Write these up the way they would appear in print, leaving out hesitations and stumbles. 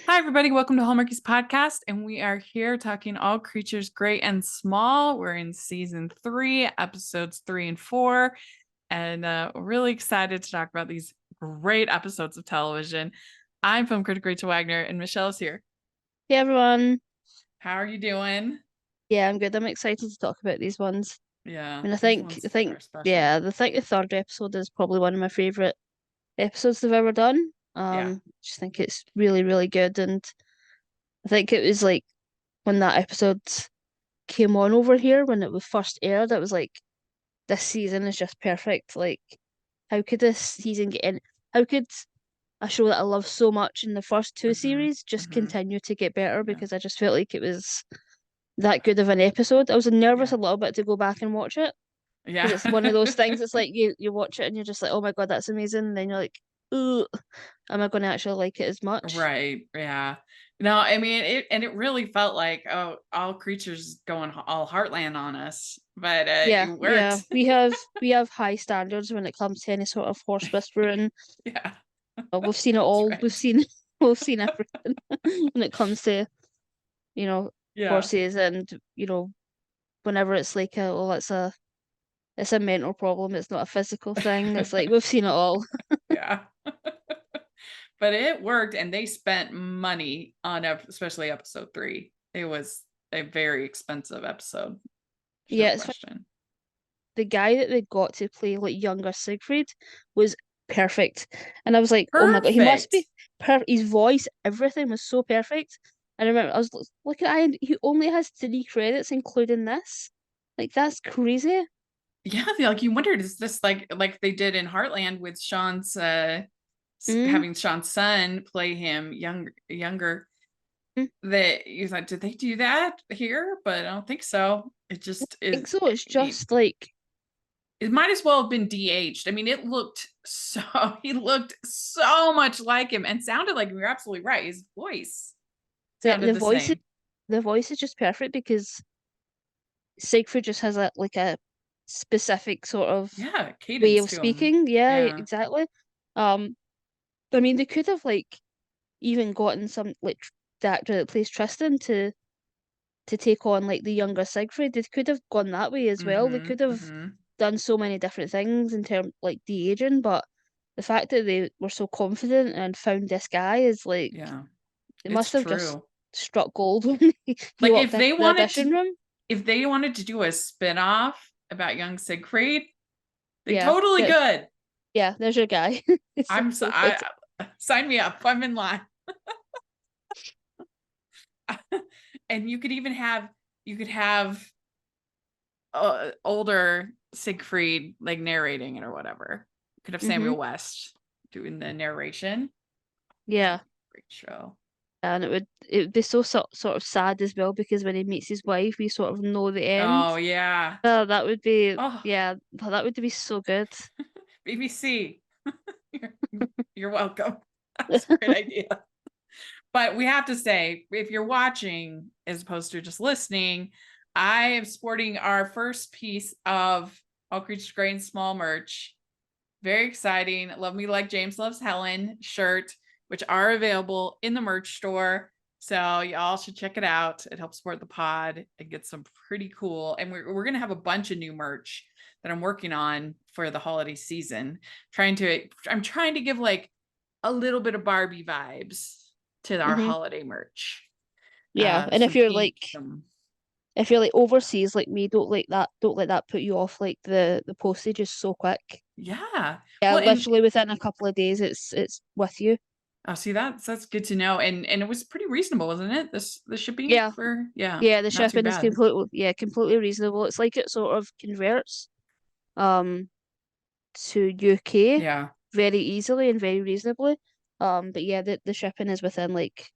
Hi, everybody. Welcome to Hallmarkies Podcast. And we are here talking all creatures great and small. We're in season 3, episodes 3 and 4. And we're really excited to talk about these great episodes of television. I'm film critic Rachel Wagner, and Michelle is here. Hey everyone. How are you doing? Yeah, I'm good. I'm excited to talk about these ones. Yeah, I mean, these ones are special. the third episode is probably one of my favorite episodes they've ever done. Yeah. Just think it's really, really good, and I think it was like when that episode came on over here when it was first aired, it was like this season is just perfect. Like, how could this season get in? How could a show that I love so much in the first two Mm-hmm. series just Mm-hmm. continue to get better? Yeah. Because I just felt like it was that good of an episode. I was nervous Yeah. a little bit to go back and watch it because Yeah. it's one of those things. It's like you watch it and you're just like, oh my God, that's amazing. And then you're like, ooh, am I going to actually like it as much? Right. Yeah. No, I mean it really felt like, oh, all creatures going all heartland on us, but it Yeah. worked. We have high standards when it comes to any sort of horse whispering. Yeah. We've seen it That's all. We've right. seen we've seen everything when it comes to you know Yeah. horses and whenever it's like it's a mental problem. It's not a physical thing. It's like we've seen it all. Yeah. But it worked, and they spent money on especially episode 3. It was a very expensive episode. There's no Yeah, it's question. the guy that they got to play like younger Siegfried was perfect. And I was like, oh my God, he must Perfect. be perfect. His voice, everything was so perfect. I remember I was looking at him, he only has 3 credits, including this. Like, that's crazy. Yeah, like you wondered, is this like they did in Heartland with Sean's Mm, having Sean's son play him younger. mm. That you thought, did they do that here? But I don't think so. It just I think is. so. It's just like, It might as well have been DH'd. I mean, it looked so he looked so much like him and sounded like him. You're absolutely right. His voice the, sounded the the voice is same. the voice is just perfect because Siegfried just has a specific sort of Yeah, way cadence of to him. speaking. Yeah, Yeah. exactly. Um, I mean, they could have like even gotten some like the actor that plays Tristan to take on like the younger Siegfried. They could have gone that way as well. They Mm-hmm. could have Mm-hmm. done so many different things in terms like de-aging, but the fact that they were so confident and found this guy is like Yeah, they it's must have just true. struck gold when he Like walked into the audition room. if they wanted to do a spin-off about young Siegfried, they Yeah, totally could. there's your guy. It's so, I'm so so good. sign me up. I'm in line. And you could have older Siegfried like narrating it or whatever. You could have Hmm. Samuel West doing the narration. Yeah. Great show. And it would be so sort of sad as well because when he meets his wife, we sort of know the end. Oh yeah. That would be Oh, yeah, that would be so good. BBC. you're, you're welcome. That's a great idea. But we have to say, if you're watching as opposed to just listening, I am sporting our first piece of All Creatures Great and Small merch. Very exciting. Love Me Like James Loves Helen shirt, which are available in the merch store. So y'all should check it out. It helps support the pod and get some pretty cool. And we're gonna have a bunch of new merch that I'm working on for the holiday season. I'm trying to give like a little bit of Barbie vibes to our Hmm. holiday merch. Yeah, and Some pink, some if you're like overseas like me, don't let that put you off. Like the postage is so quick. yeah. Yeah, Well, and literally within a couple of days, it's with you. oh, see that's good to know. And it was pretty reasonable, wasn't it? The shipping Yeah, for yeah. The not too shipping is bad. completely reasonable. It's like it sort of converts um to UK Yeah. very easily and very reasonably. But yeah, the shipping is within like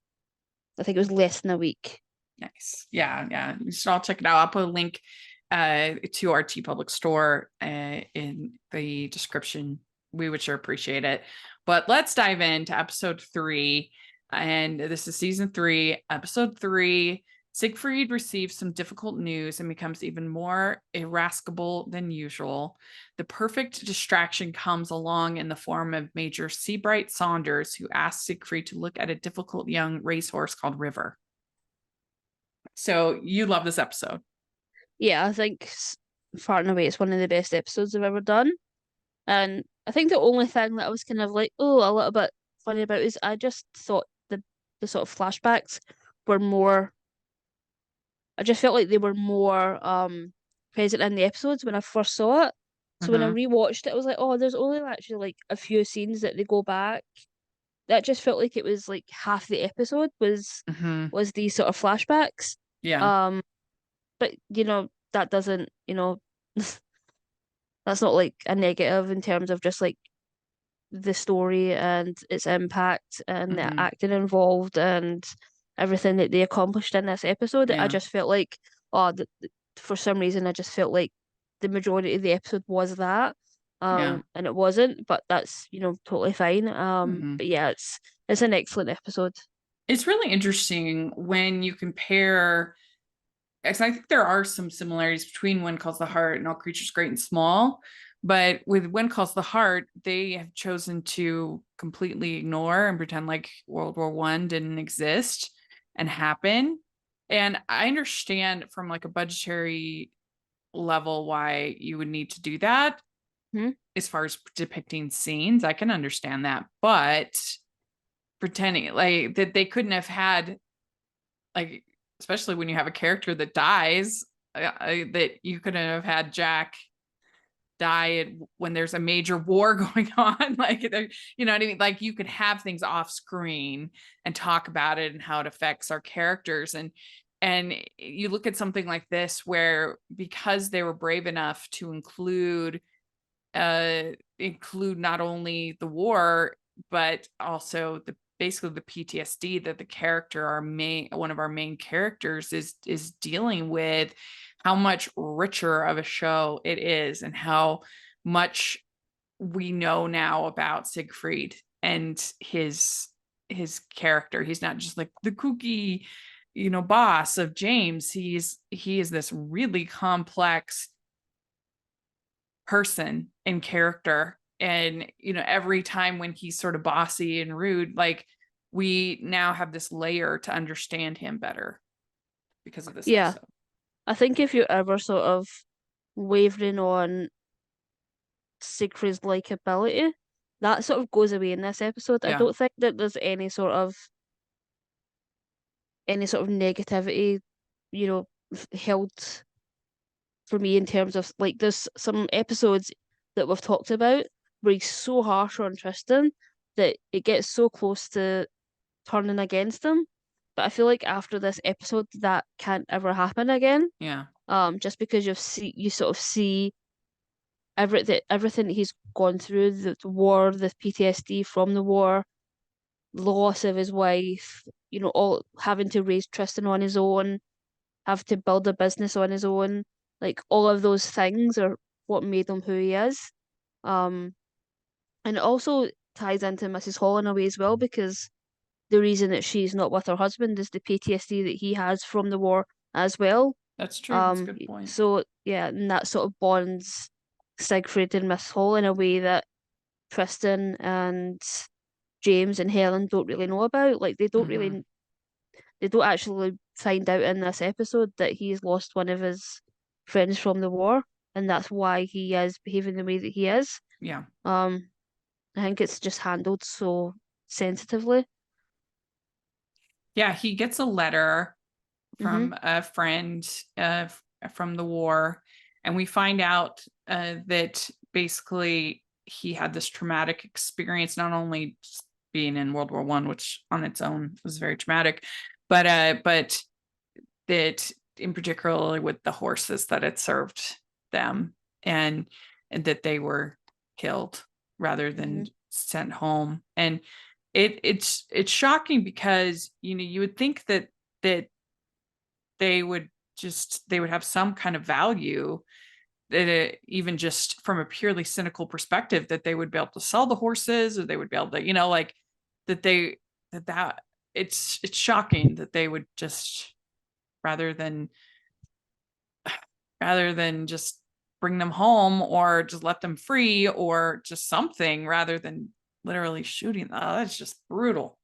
I think it was less than a week. Nice. Yeah, yeah. You should all check it out. I'll put a link to our T Public store in the description. We would sure appreciate it. But let's dive into episode 3. And this is season 3, episode 3. Siegfried receives some difficult news and becomes even more irascible than usual. The perfect distraction comes along in the form of Major Seabright Saunders, who asks Siegfried to look at a difficult young racehorse called River. So you love this episode. Yeah, I think far and away it's one of the best episodes I've ever done. And I think the only thing that I was kind of like, oh, a little bit funny about is I just thought the sort of flashbacks were more. I just felt like they were more present in the episodes when I first saw it. So when I Mm-hmm. rewatched it, I was like, oh, there's only actually like a few scenes that they go back. That just felt like it was like half the episode Mm-hmm. was these sort of flashbacks. Yeah. Um, but that doesn't, that's not like a negative in terms of just like the story and its impact and the Mm-hmm. acting involved and everything that they accomplished in this episode. I Yeah. just felt like, oh, for some reason, I just felt like the majority of the episode was that, Yeah. and it wasn't. But that's totally fine. Mm-hmm. But yeah, it's an excellent episode. It's really interesting when you compare, because I think there are some similarities between When Calls the Heart and All Creatures Great and Small. But with When Calls the Heart, they have chosen to completely ignore and pretend like World War One didn't exist and happen. And I understand from like a budgetary level why you would need to do that Hmm? as far as depicting scenes. I can understand that. But pretending like that they couldn't have had, like, especially when you have a character that dies, that you couldn't have had Jack die when there's a major war going on. Like, you know what I mean? Like, you could have things off screen and talk about it and how it affects our characters. And you look at something like this where, because they were brave enough to include not only the war but also the basically the PTSD that the character, one of our main characters, is dealing with, how much richer of a show it is and how much we know now about Siegfried and his character. He's not just like the kooky, boss of James. He is this really complex person and character. And every time when he's sort of bossy and rude, like, we now have this layer to understand him better because of this Yeah, episode. I think if you're ever sort of wavering on Siegfried's likability, that sort of goes away in this episode. I Yeah, don't think that there's any sort of negativity, you know, held for me in terms of like there's some episodes that we've talked about where he's so harsh on Tristan that it gets so close to turning against him. But I feel like after this episode that can't ever happen again. yeah, Just because you sort of see everything that he's gone through, the war, the PTSD from the war, loss of his wife, all having to raise Tristan on his own, have to build a business on his own. Like all of those things are what made him who he is. Um, and it also ties into Mrs. Hall in a way as well because the reason that she's not with her husband is the PTSD that he has from the war as well. that's true. That's a good point. So yeah, and that sort of bonds Siegfried and Miss Hall in a way that Tristan and James and Helen don't really know about. Like Mm-hmm. they don't actually find out in this episode that he's lost one of his friends from the war, and that's why he is behaving the way that he is. Yeah, Um, I think it's just handled so sensitively. yeah, he gets a letter Mm-hmm. from a friend, from the war, and we find out that basically he had this traumatic experience, not only being in World War One, which on its own was very traumatic, but that in particular with the horses that it served them, and that they were killed rather Mm-hmm. than sent home. And it's shocking because you would think that they would have some kind of value, that even just from a purely cynical perspective, that they would be able to sell the horses, or they would be able to, like, that they that it's shocking that they would just rather than just bring them home or just let them free or just something rather than literally shooting them. Oh, that's just brutal.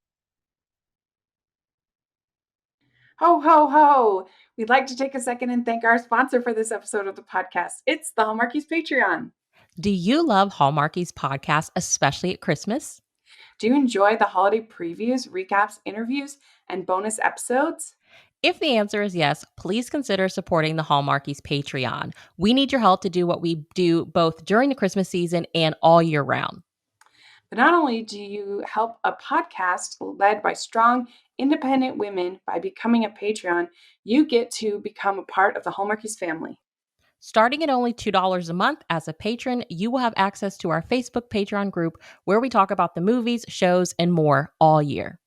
Ho, ho, ho. We'd like to take a second and thank our sponsor for this episode of the podcast. It's the Hallmarkies Patreon. Do you love Hallmarkies podcast, especially at Christmas? Do you enjoy the holiday previews, recaps, interviews, and bonus episodes? If the answer is yes, please consider supporting the Hallmarkies Patreon. We need your help to do what we do both during the Christmas season and all year round. But not only do you help a podcast led by strong, independent women by becoming a Patreon, you get to become a part of the Hallmarkies family. Starting at only $2 a month as a patron, you will have access to our Facebook Patreon group where we talk about the movies, shows, and more all year.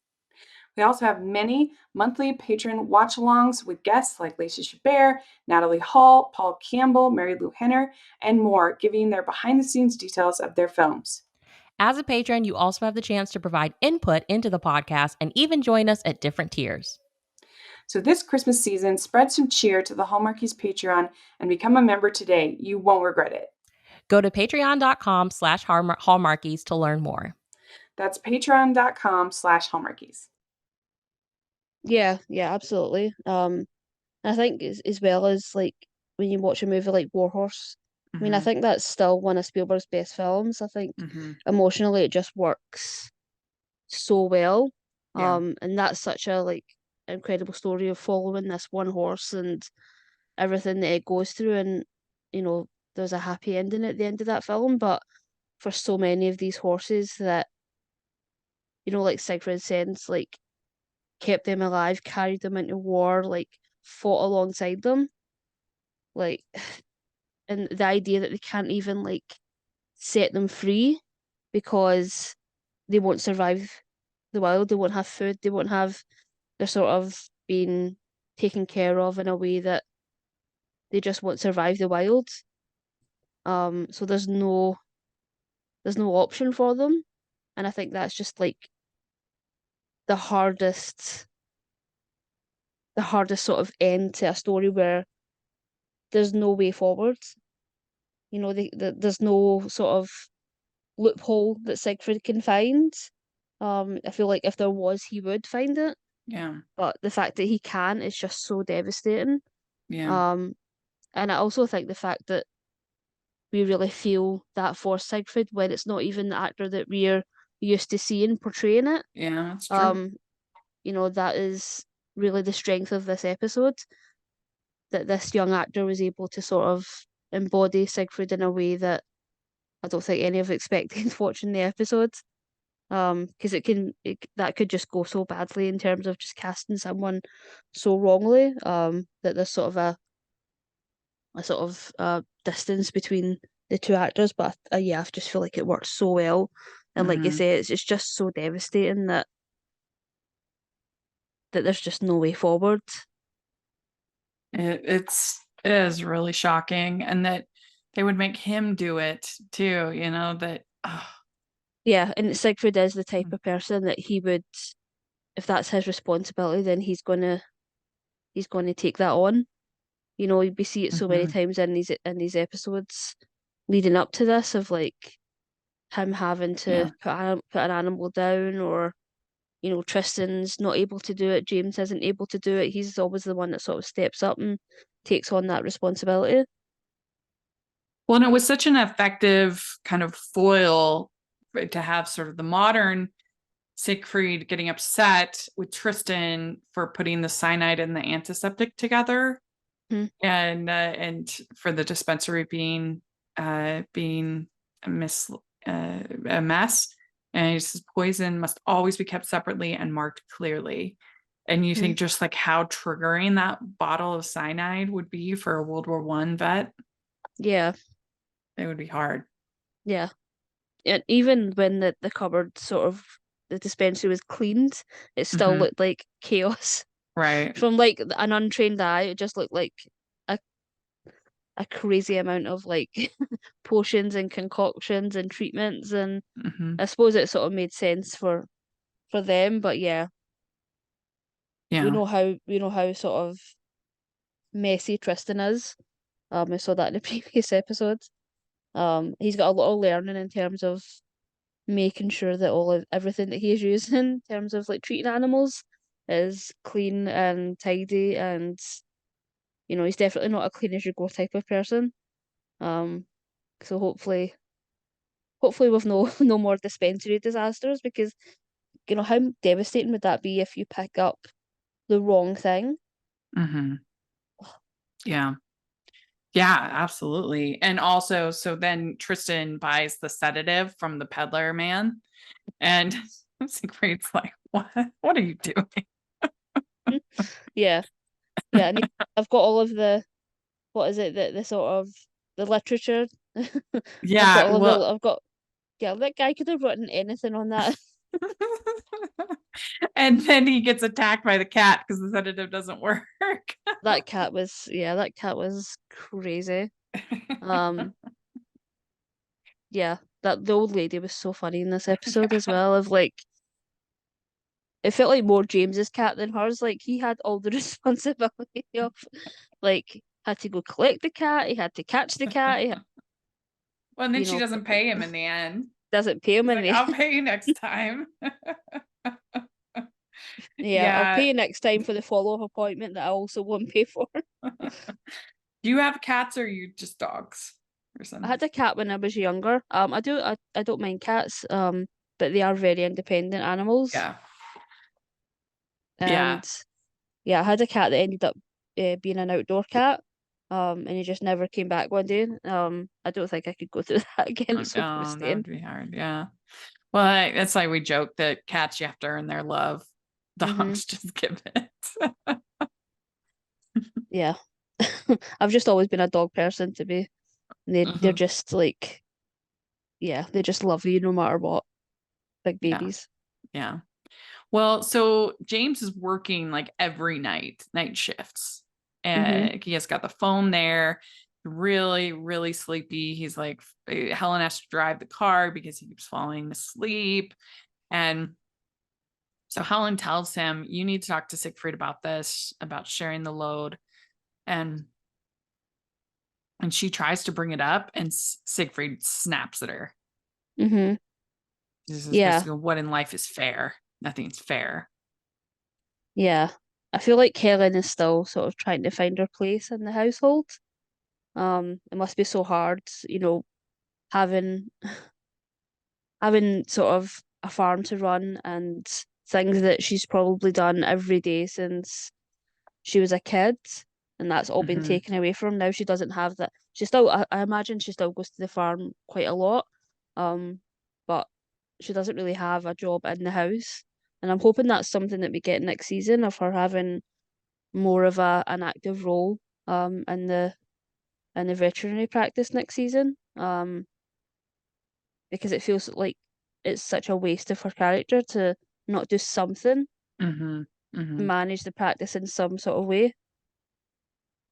We also have many monthly patron watch-alongs with guests like Lacey Chabert, Natalie Hall, Paul Campbell, Mary Lou Henner, and more, giving their behind-the-scenes details of their films. As a patron, you also have the chance to provide input into the podcast and even join us at different tiers. So this Christmas season, spread some cheer to the Hallmarkies Patreon and become a member today. You won't regret it. Go to patreon.com/Hallmarkies to learn more. That's patreon.com/Hallmarkies. Yeah, absolutely. I think as well as like when you watch a movie like Warhorse, I mean, I think that's still one of Spielberg's best films. I think emotionally it just works so well. Yeah. And that's such a like incredible story of following this one horse and everything that it goes through, and there's a happy ending at the end of that film, but for so many of these horses that like Siegfried says, like kept them alive, carried them into war, like fought alongside them, like and the idea that they can't even like set them free because they won't survive the wild, they won't have food, they won't have, they're sort of being taken care of in a way that they just won't survive the wild. So there's no option for them. And I think that's just like the hardest sort of end to a story where there's no way forward. There's no sort of loophole that Siegfried can find. I feel like if there was, he would find it. Yeah. But the fact that he can is just so devastating. Yeah. And I also think the fact that we really feel that for Siegfried when it's not even the actor that we're used to seeing portraying it. Yeah, that's true. That is really the strength of this episode, that this young actor was able to sort of embody Siegfried in a way that I don't think any of expected watching the episode. Because that could just go so badly in terms of just casting someone so wrongly. That there's sort of a sort of distance between the two actors, but yeah, I just feel like it works so well. And like you say, it's just so devastating that there's just no way forward. It is really shocking, and that they would make him do it too, that Yeah, and Siegfried is the type of person that he would, if that's his responsibility, then he's gonna take that on. We see it so many times in these episodes leading up to this of like him having to put an animal down, or Tristan's not able to do it, James isn't able to do it. He's always the one that sort of steps up and takes on that responsibility. Well, and it was such an effective kind of foil to have sort of the modern Siegfried getting upset with Tristan for putting the cyanide and the antiseptic together, and for the dispensary being a mess, and he says poison must always be kept separately and marked clearly. And you think just like how triggering that bottle of cyanide would be for a World War I vet. Yeah. It would be hard. Yeah. And even when the cupboard sort of, the dispensary was cleaned, it still looked like chaos. Right. From like an untrained eye, it just looked like a crazy amount of like potions and concoctions and treatments, and I suppose it sort of made sense for them, but yeah. Yeah. We know how sort of messy Tristan is. We saw that in the previous episode. He's got a lot of learning in terms of making sure that everything that he's using in terms of like treating animals is clean and tidy, and he's definitely not a clean as you go type of person. So hopefully we've no more dispensary disasters, because how devastating would that be if you pick up the wrong thing? Mm-hmm. Yeah. Yeah, absolutely. And also, so then Tristan buys the sedative from the peddler man, and Siegfried's like, what are you doing? Yeah, yeah, and I've got all of the, what is it, the sort of the literature. Yeah, well, I've got, yeah, that guy could have written anything on that. and then he gets attacked by the cat because the sedative doesn't work. That cat was crazy. Yeah, that the old lady was so funny in this episode as well. Of like, it felt like more James's cat than hers. Like he had all the responsibility of, like, had to go collect the cat. He had to catch the cat. Well, and then she doesn't pay him in the end. Doesn't pay him He's in like, the I'll pay you next time. Yeah, I'll Yeah. pay you next time for the follow-up appointment that I also won't pay for. Do you have cats or are you just dogs or I something? had a cat when I was younger. I don't mind cats, but they are very independent animals. Yeah. And yeah, I had a cat that ended up being an outdoor cat. And he just never came back one day. I don't think I could go through that again. It's so Oh, that devastating. would be hard. Yeah. Well, that's like we joke that cats, you have to earn their love. Dogs just give it. Yeah. I've just always been a dog person to be. They're just like, yeah, they just love you no matter what. Big Yeah. babies. Yeah. Well, so James is working like every night shifts. And he has got the phone there, really, really sleepy. He's like, Helen has to drive the car because he keeps falling asleep. And so Helen tells him, you need to talk to Siegfried about this, about sharing the load. And she tries to bring it up, and Siegfried snaps at her. This is Yeah. basically, what in life is fair? Nothing's fair. Yeah. I feel like Helen is still sort of trying to find her place in the household. It must be so hard, having sort of a farm to run and things that she's probably done every day since she was a kid, and that's all been taken away from her. Now she doesn't have that. She still, I imagine she still goes to the farm quite a lot, but she doesn't really have a job in the house. And I'm hoping that's something that we get next season, of her having more of an active role in the veterinary practice next season. Because it feels like it's such a waste of her character to not do something to manage the practice in some sort of way.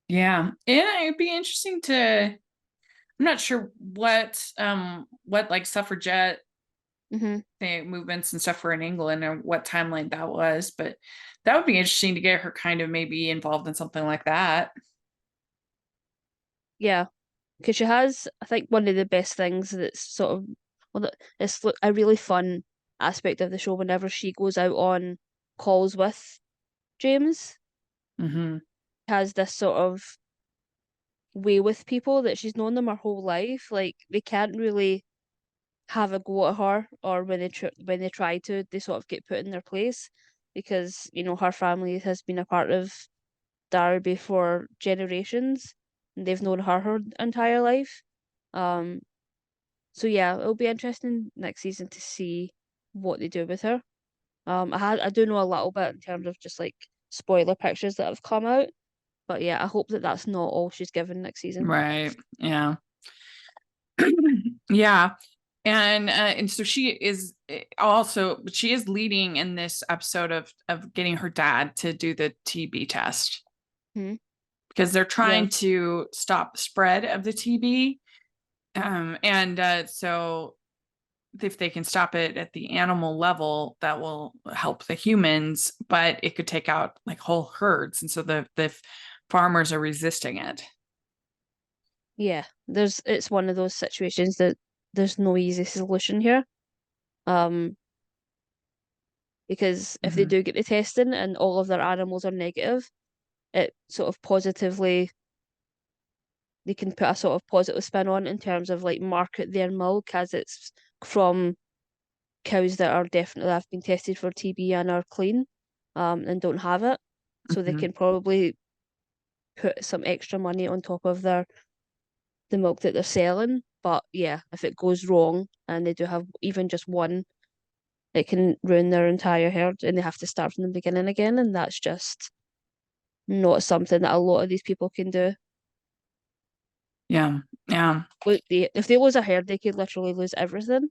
Yeah. Yeah, it'd be interesting to, I'm not sure what like suffragette movements and stuff were in England and what timeline that was, but that would be interesting to get her kind of maybe involved in something like that. Yeah, because she has, I think, one of the best things that's sort of, well, it's a really fun aspect of the show whenever she goes out on calls with James. Has this sort of way with people that she's known them her whole life. Like, they can't really have a go at her, or when they try to, they sort of get put in their place, because her family has been a part of Derby for generations, and they've known her entire life. So yeah, it'll be interesting next season to see what they do with her. I do know a little bit in terms of just like spoiler pictures that have come out, but yeah, I hope that that's not all she's given next season. Right. Yeah. Yeah. And so she is also, she is leading in this episode of getting her dad to do the TB test, because they're trying to stop the spread of the TB. So if they can stop it at the animal level, that will help the humans, but it could take out like whole herds. And so the farmers are resisting it. Yeah, it's one of those situations that there's no easy solution here. Because if they Mhm. do get the testing and all of their animals are negative, it sort of positively they can put a sort of positive spin on in terms of like market their milk as it's from cows that are definitely have been tested for TB and are clean, and don't have it. So they Mhm. can probably put some extra money on top of the milk that they're selling. But yeah, if it goes wrong and they do have even just one, it can ruin their entire herd and they have to start from the beginning again. And that's just not something that a lot of these people can do. Yeah. Yeah. If they lose a herd, they could literally lose everything.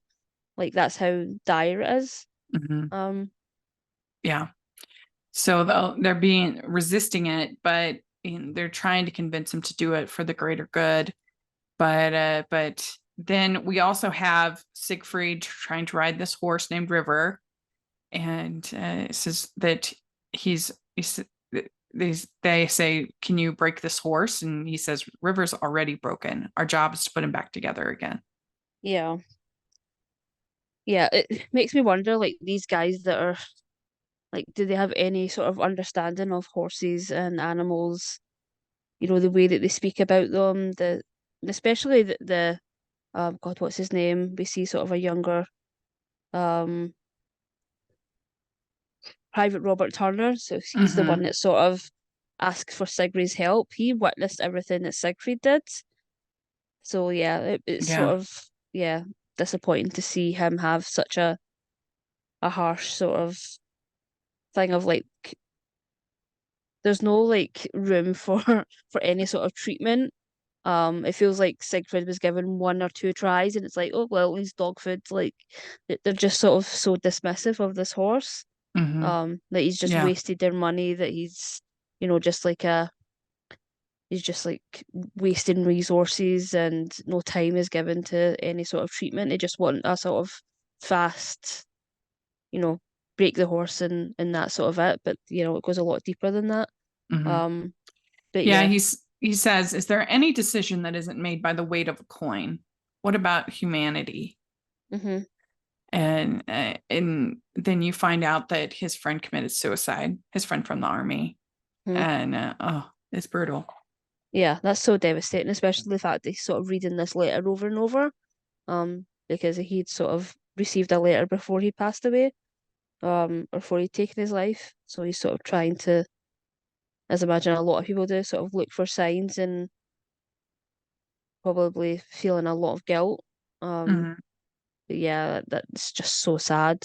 Like that's how dire it is. Mhm. Um, Yeah. So they're being resisting it, but they're trying to convince him to do it for the greater good. But then we also have Siegfried trying to ride this horse named River, and it says that he's they say, "Can you break this horse?" And he says, "River's already broken. Our job is to put him back together again." yeah. Yeah, it makes me wonder, like these guys that are like, do they have any sort of understanding of horses and animals? You know, the way that they speak about them, especially the God, what's his name? We see sort of a younger um Private Robert Turner, so he's the one Mm-hmm. that sort of asked for Siegfried's help. He witnessed everything that Siegfried did. So yeah, it's Yeah. sort of yeah disappointing to see him have such a harsh sort of thing of like there's no like room for for any sort of treatment. It feels like Siegfried was given one or two tries, and it's like, oh well, he's dog food. Like they're just sort of so dismissive of this horse. Mm-hmm. That he's just Yeah. wasted their money. That he's just like he's just like wasting resources, and no time is given to any sort of treatment. They just want a sort of fast, you know, break the horse and that sort of it. But it goes a lot deeper than that. Mm-hmm. Um, but Yeah. yeah. He says, "Is there any decision that isn't made by the weight of a coin? What about humanity?" Mm-hmm. And then you find out that his friend committed suicide, his friend from the army. Mm-hmm. And oh, it's brutal. Yeah, that's so devastating, especially the fact that he's sort of reading this letter over and over. Because he'd sort of received a letter before he passed away, or before he'd taken his life. So he's sort of trying to, as I imagine a lot of people do, sort of look for signs and probably feeling a lot of guilt. Um, Mm-hmm. but yeah, that's just so sad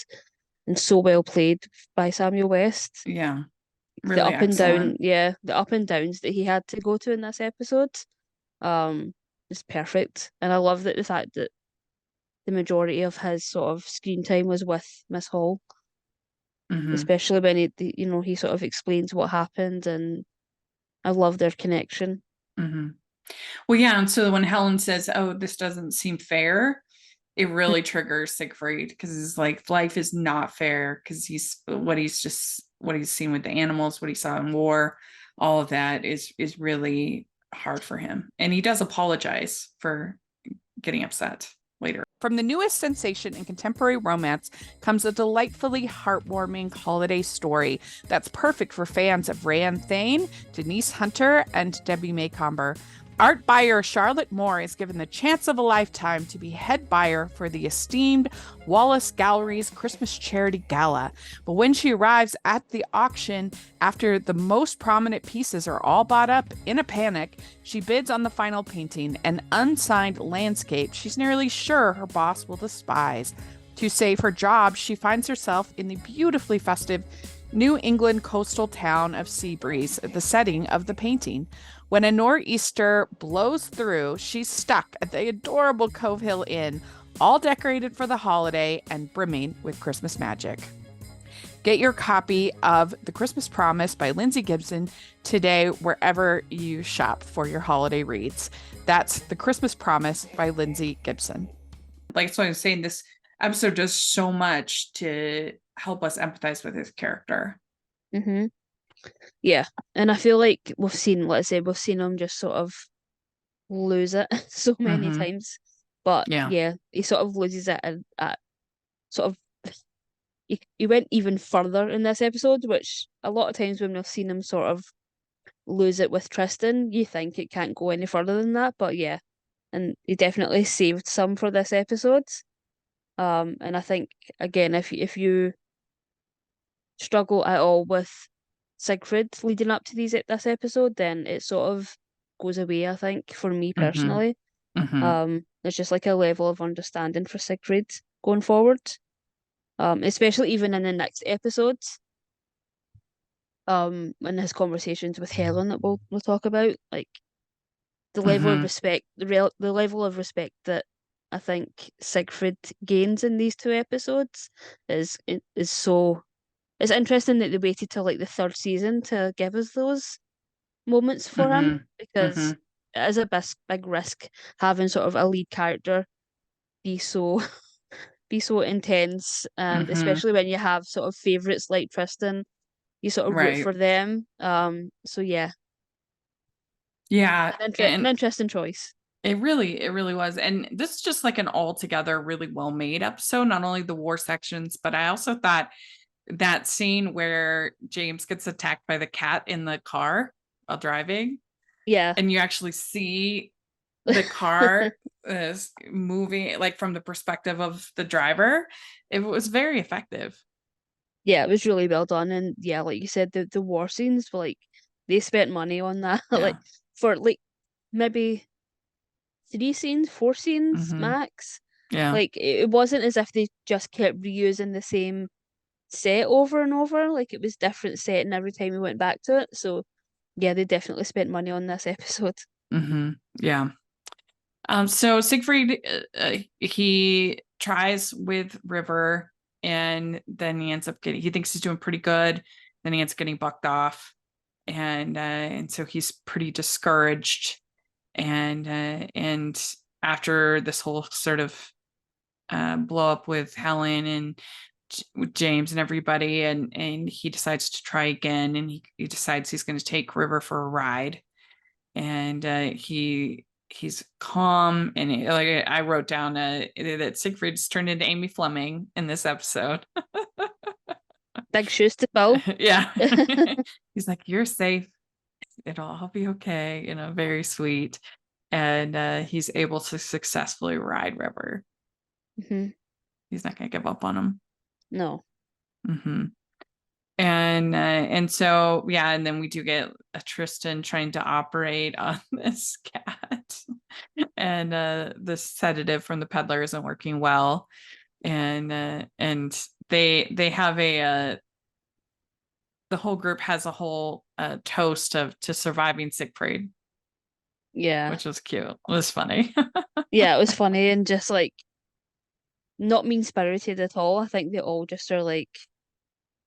and so well played by Samuel West. Yeah, The really up and down, excellent. yeah, the up and downs that he had to go to in this episode, um, is perfect. And I love that the fact that the majority of his sort of screen time was with Miss Hall, Mm-hmm. especially when he sort of explains what happened, and I love their connection. Mm-hmm. Well, yeah, and so when Helen says, "Oh, this doesn't seem fair," it really triggers Siegfried because it's like life is not fair because what he's seen with the animals, what he saw in war, all of that is really hard for him. And he does apologize for getting upset later. From the newest sensation in contemporary romance comes a delightfully heartwarming holiday story that's perfect for fans of Rayanne Thane, Denise Hunter, and Debbie Maycomber. Art buyer Charlotte Moore is given the chance of a lifetime to be head buyer for the esteemed Wallace Gallery's Christmas Charity Gala. But when she arrives at the auction, after the most prominent pieces are all bought up, in a panic, she bids on the final painting, an unsigned landscape she's nearly sure her boss will despise. To save her job, she finds herself in the beautifully festive New England coastal town of Seabreeze, the setting of the painting. When a nor'easter blows through, she's stuck at the adorable Cove Hill Inn, all decorated for the holiday and brimming with Christmas magic. Get your copy of The Christmas Promise by Lindsay Gibson today, wherever you shop for your holiday reads. That's The Christmas Promise by Lindsay Gibson. Like so I was saying, this episode does so much to help us empathize with his character. Mm-hmm. Yeah, and I feel like let's say we've seen him just sort of lose it so many Mm-hmm. times. But Yeah. yeah, he sort of loses it at sort of he went even further in this episode, which a lot of times when we've seen him sort of lose it with Tristan, you think it can't go any further than that. But yeah, and he definitely saved some for this episode. And I think again, if you struggle at all with Siegfried leading up to this episode, then it sort of goes away, I think, for me Mm-hmm. personally. Mm-hmm. There's just like a level of understanding for Siegfried going forward. Especially even in the next episodes. In his conversations with Helen that we'll talk about, like the level of Mm-hmm. respect, the level of respect that I think Siegfried gains in these two episodes is so. It's interesting that they waited till like the third season to give us those moments for him Mm-hmm. Mm-hmm. because it is a big risk having sort of a lead character be so be so intense, and Mm-hmm. especially when you have sort of favorites like Tristan, you sort of root Right. for them. So yeah, Yeah. an And interesting choice. it really was. And this is just like an altogether really well made episode, not only the war sections, but I also thought that scene where James gets attacked by the cat in the car while driving, Yeah, and you actually see the car is moving like from the perspective of the driver. It was very effective. yeah, it was really well done, and yeah, like you said, the war scenes were like they spent money on that, Yeah. like for like maybe 3 scenes, 4 scenes Mm-hmm. max. Yeah. Like it wasn't as if they just kept reusing the same set over and over. Like it was different setting every time we went back to it. So yeah, they definitely spent money on this episode. Mm-hmm. Yeah. So Siegfried, he tries with River, and then he ends up he thinks he's doing pretty good. Then he ends up getting bucked off, and so he's pretty discouraged. And after this whole sort of blow up with Helen and with James and everybody, and he decides to try again, and he decides he's going to take River for a ride, and he's calm, and like I wrote down that Siegfried's turned into Amy Fleming in this episode. Big shoes to fill. Yeah. He's like, you're safe, it'll all be okay, very sweet. And he's able to successfully ride River. Hmm. He's not gonna give up on him. No. Mm-hmm. And so yeah, and then we do get a Tristan trying to operate on this cat, and the sedative from the peddler isn't working well, and they have the whole group has a whole toast to surviving Siegfried, Yeah. which was cute. It was funny. Yeah, it was funny and just like not mean spirited at all. I think they all just are like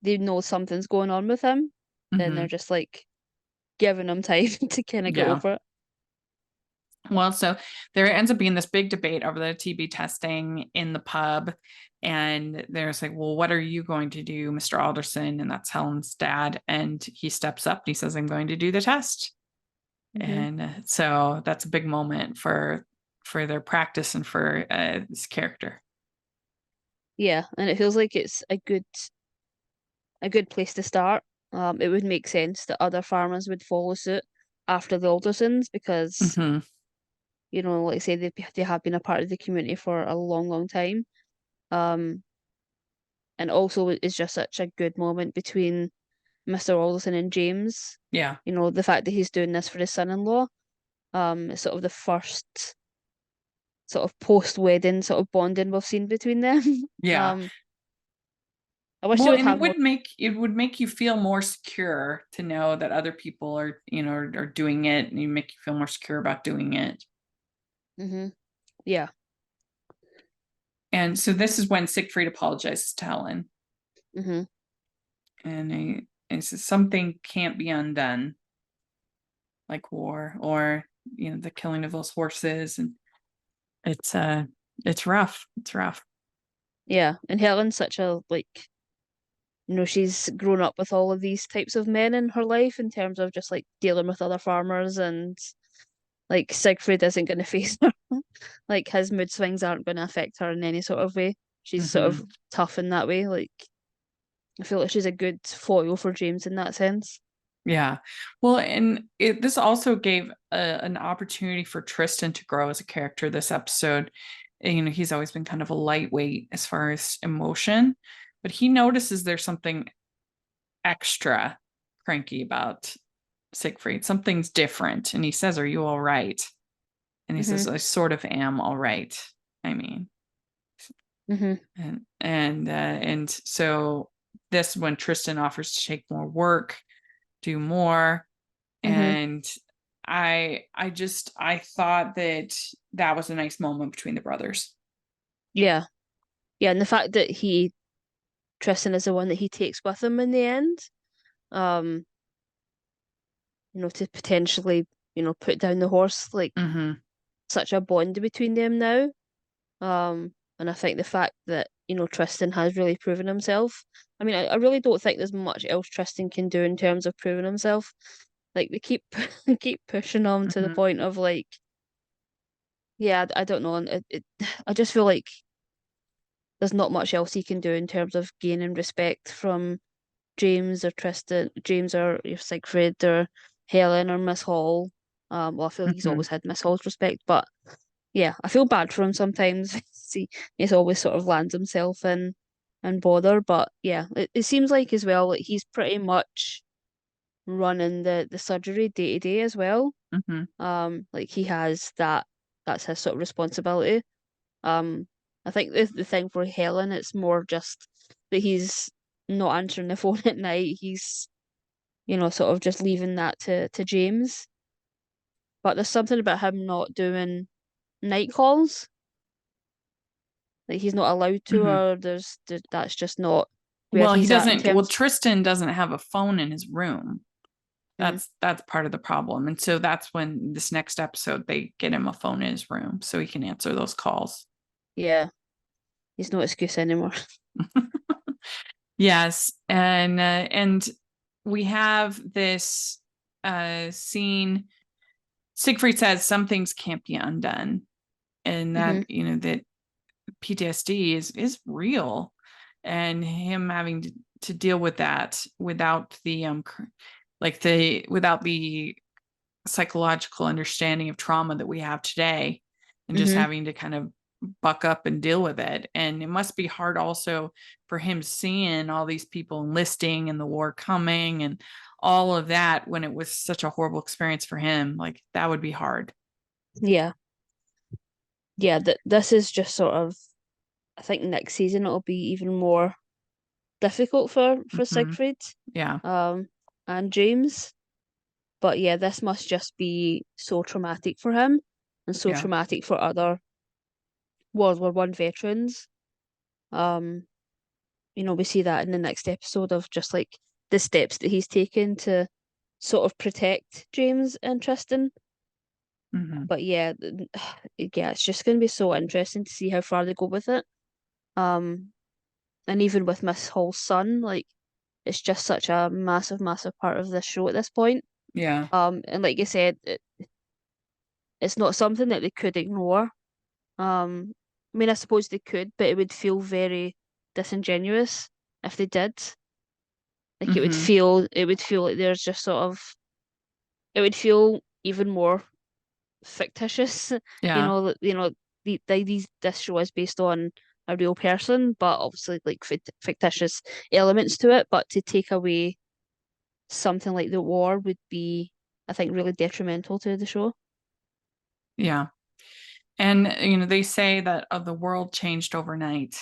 they know something's going on with him, and they're Hmm. just like giving him time to kind of get Yeah. over it. Well, so there ends up being this big debate over the TB testing in the pub. And there's like, well, what are you going to do, Mr. Alderson? And that's Helen's dad. And he steps up and he says, I'm going to do the test. Hmm. And so that's a big moment for their practice and for this character. Yeah, and it feels like it's a good place to start. It would make sense that other farmers would follow suit after the Aldersons because, Hmm. like I say, they have been a part of the community for a long, long time. Um, and also it's just such a good moment between Mr. Alderson and James. Yeah. The fact that he's doing this for his son-in-law. It's sort of the first sort of post-wedding sort of bonding we've seen between them. Yeah. Um, I wish they Well, would and have more. it would make you feel more secure to know that other people are doing it, and you make you feel more secure about doing it. Hmm. Yeah. And so this is when Siegfried apologizes to Helen, Hmm. and he says something can't be undone, like war or the killing of those horses, and it's rough. It's rough. Yeah, and Helen's such a like she's grown up with all of these types of men in her life in terms of just like dealing with other farmers, and like Siegfried isn't going to face her. Like his mood swings aren't going to affect her in any sort of way. She's sort of tough in that way. Like I feel like she's a good foil for James in that sense. Yeah. Well, and this also gave an opportunity for Tristan to grow as a character this episode. And, he's always been kind of a lightweight as far as emotion, but he notices there's something extra cranky about Siegfried. Something's different. And he says, "Are you all right?" And he says, "I sort of am all right. I mean," and so this when Tristan offers to take more work, do more. And I thought that was a nice moment between the brothers. Yeah. Yeah, and the fact that Tristan is the one that he takes with him in the end, um, to potentially, put down the horse, like such a bond between them now. And I think the fact that, Tristan has really proven himself. I mean, I really don't think there's much else Tristan can do in terms of proving himself. Like they keep keep pushing him to the point of like, yeah, I don't know, and I just feel like there's not much else he can do in terms of gaining respect from James or Siegfried or Helen or Miss Hall. Well, I feel like he's always had Miss Hall's respect, but yeah, I feel bad for him sometimes. He's always sort of lands himself in bother, but yeah, it seems like as well like he's pretty much running the surgery day to day as well. Like he has that's his sort of responsibility. Um, I think the thing for Helen, it's more just that he's not answering the phone at night. He's, sort of just leaving that to James. But there's something about him not doing night calls. Like he's not allowed to, or that's just not where Well, he he's at in doesn't. Well, terms. Tristan doesn't have a phone in his room. That's part of the problem. And so that's when this next episode they get him a phone in his room so he can answer those calls. Yeah, he's no excuse anymore. Yes, and we have this scene. Siegfried says some things can't be undone, and that that PTSD is real, and him having to deal with that without the without the psychological understanding of trauma that we have today, and just having to kind of buck up and deal with it. And it must be hard also for him seeing all these people enlisting and the war coming and all of that when it was such a horrible experience for him. Like that would be hard. Yeah, yeah. This is just sort of. I think next season it'll be even more difficult for Siegfried. Yeah. And James. But yeah, this must just be so traumatic for him and so traumatic for other World War I veterans. Um, we see that in the next episode of just like the steps that he's taken to sort of protect James and Tristan. But yeah, yeah, it's just going to be so interesting to see how far they go with it. And even with Miss Hall's son, like it's just such a massive, massive part of this show at this point. Yeah. And like you said, it's not something that they could ignore. I mean, I suppose they could, but it would feel very disingenuous if they did. Like it would feel like there's just sort of, it would feel even more fictitious. Yeah. This show is based on a real person, but obviously like fictitious elements to it. But to take away something like the war would be, I think, really detrimental to the show. Yeah. And they say that the world changed overnight.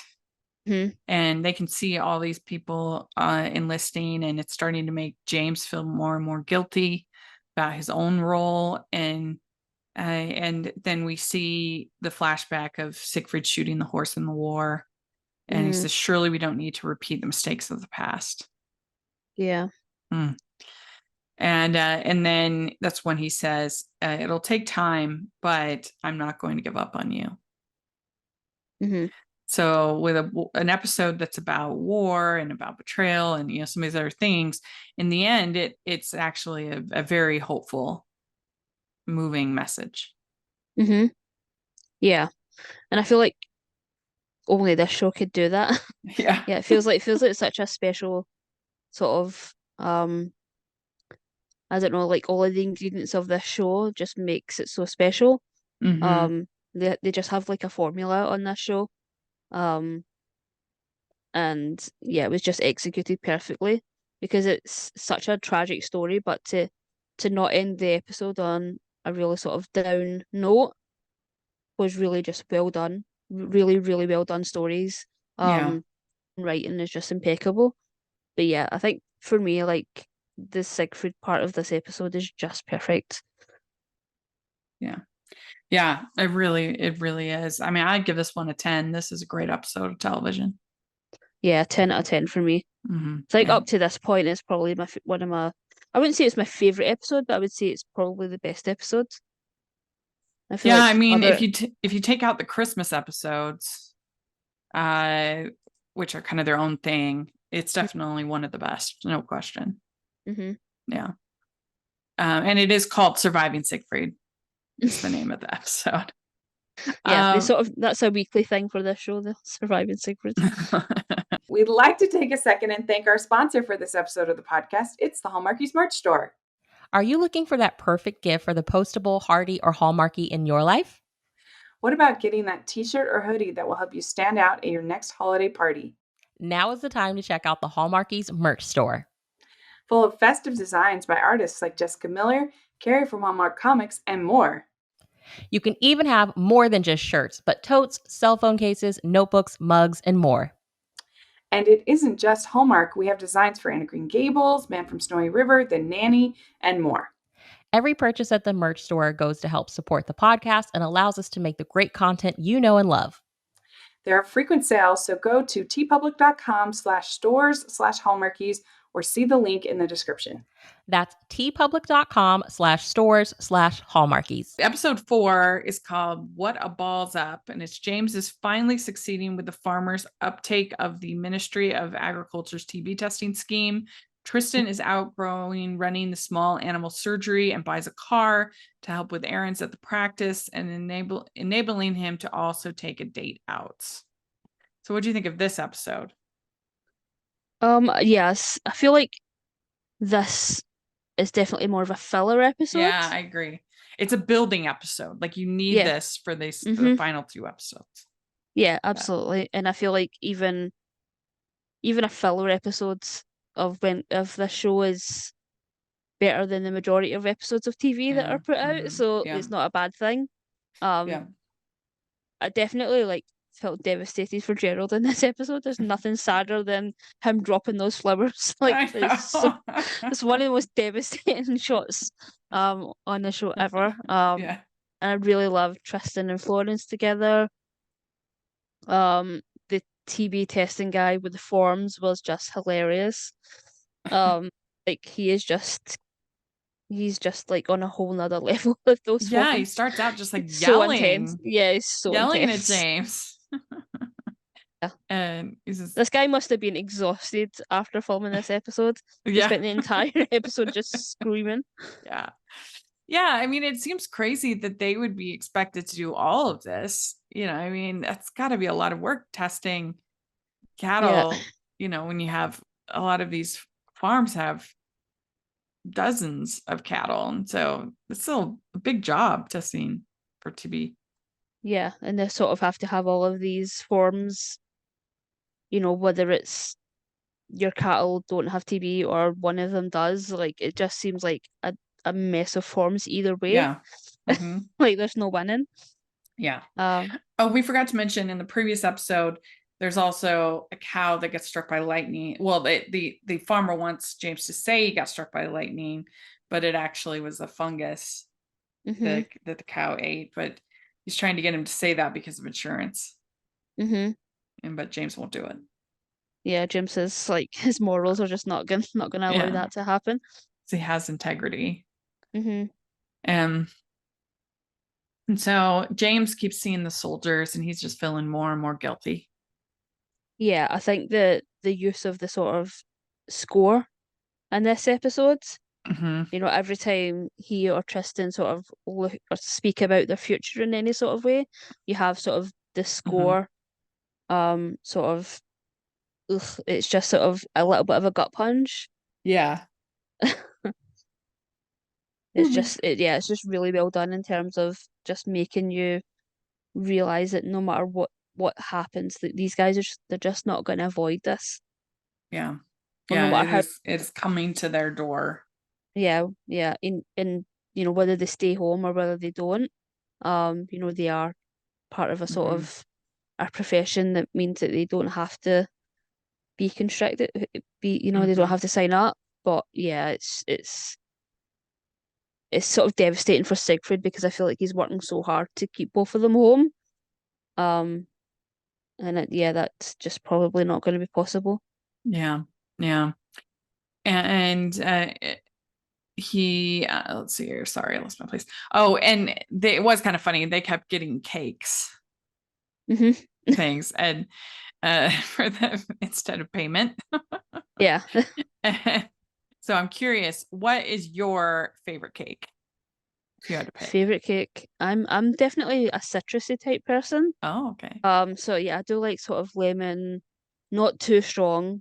And they can see all these people enlisting, and it's starting to make James feel more and more guilty about his own role. And then we see the flashback of Siegfried shooting the horse in the war, and he says, "Surely we don't need to repeat the mistakes of the past." Yeah. And then that's when he says, "It'll take time, but I'm not going to give up on you." So with an episode that's about war and about betrayal and some of these other things, in the end, it's actually a very hopeful, moving message. Mm-hmm. Yeah. And I feel like only this show could do that. Yeah. Yeah, it feels like such a special sort of I don't know, like all of the ingredients of this show just makes it so special. Mm-hmm. They just have like a formula on this show. Um and yeah, it was just executed perfectly because it's such a tragic story, but to not end the episode on a really sort of down note was really just well done. Really, really well done stories. Yeah. Writing is just impeccable. But yeah, I think for me, like the Siegfried part of this episode is just perfect. Yeah. Yeah. It really is. I mean, I'd give this one a 10. This is a great episode of television. Yeah, 10 out of 10 for me. Mm-hmm. It's like Yeah. up to this point, it's probably one of my. I wouldn't say it's my favorite episode, but I would say it's probably the best episode. I feel Yeah. I like mean, other. if you take out the Christmas episodes, which are kind of their own thing, it's definitely one of the best, no question. Mm-hmm. Yeah. And it is called Surviving Siegfried. It's the name of the episode. Yeah, they that's a weekly thing for this show, the Surviving Siegfried. We'd like to take a second and thank our sponsor for this episode of the podcast. It's the Hallmarkies merch store. Are you looking for that perfect gift for the postable, hardy, or Hallmarky in your life? What about getting that t-shirt or hoodie that will help you stand out at your next holiday party? Now is the time to check out the Hallmarkies merch store. Full of festive designs by artists like Jessica Miller, Carrie from Hallmark Comics, and more. You can even have more than just shirts, but totes, cell phone cases, notebooks, mugs, and more. And it isn't just Hallmark. We have designs for Anna Green Gables, Man from Snowy River, The Nanny, and more. Every purchase at the merch store goes to help support the podcast and allows us to make the great content you know and love. There are frequent sales, so go to tpublic.com/stores/hallmarkies or see the link in the description. That's tpublic.com/stores/hallmarkies. Episode 4 is called What a Balls Up, and it's James is finally succeeding with the farmers' uptake of the Ministry of Agriculture's TB testing scheme. Tristan is outgrowing running the small animal surgery and buys a car to help with errands at the practice and enabling him to also take a date out. So what do you think of this episode? Yes, I feel like this is definitely more of a filler episode. Yeah, I agree. It's a building episode. Like you need this for for the final 2 episodes. Yeah, absolutely. And I feel like even a filler episode of this show is better than the majority of episodes of TV that are put out, so it's not a bad thing. I definitely like felt devastated for Gerald in this episode. There's nothing sadder than him dropping those flowers. Like it's one of the most devastating shots on the show ever. And I really love Tristan and Florence together. The TB testing guy with the forms was just hilarious. Like he's just like on a whole nother level with those forms. He starts out just like It's yelling. So intense. Yeah, it's so yelling intense. at James. Yeah. And this guy must have been exhausted after filming this episode. He spent the entire episode just screaming. Yeah, I mean, it seems crazy that they would be expected to do all of this. I mean, that's got to be a lot of work testing cattle, when you have a lot of these farms have dozens of cattle. And so it's still a big job testing for TB. Yeah, and they sort of have to have all of these forms, whether it's your cattle don't have TB or one of them does. Like, it just seems like a mess of forms either way. Yeah. Mm-hmm. Like, there's no winning. Yeah. We forgot to mention in the previous episode, there's also a cow that gets struck by lightning. Well, the farmer wants James to say he got struck by lightning, but it actually was a fungus that the cow ate. But he's trying to get him to say that because of insurance. But James won't do it. Yeah, James says like his morals are just not gonna allow that to happen. So he has integrity. And so James keeps seeing the soldiers and he's just feeling more and more guilty. Yeah, I think the use of the sort of score in this episode, Mm-hmm. you know, every time he or Tristan sort of look or speak about their future in any sort of way, you have sort of the Mm-hmm. score, sort of, it's just sort of a little bit of a gut punch. Yeah. It's just, yeah, it's just really well done in terms of just making you realize that no matter what happens, that these guys are they're just not going to avoid this. Yeah. Or no Yeah, matter how, it's coming to their door. yeah, in you know, whether they stay home or whether they don't, you know, they are part of a sort Mm-hmm. of a profession that means that they don't have to be constricted, you know, they don't Mm-hmm. have to sign up. But yeah, it's sort of devastating for Siegfried because I feel like he's working so hard to keep both of them home. Um, and yeah, that's just probably not going to be possible. Yeah. Yeah. And he let's see here. Sorry, I lost my place. Oh, and it was kind of funny. They kept getting cakes, Hmm. things, and for them instead of payment. Yeah. So I'm curious, what is your favorite cake if you had to pick? Favorite cake. I'm definitely a citrusy type person. Oh, okay. So yeah, I do like sort of lemon, not too strong,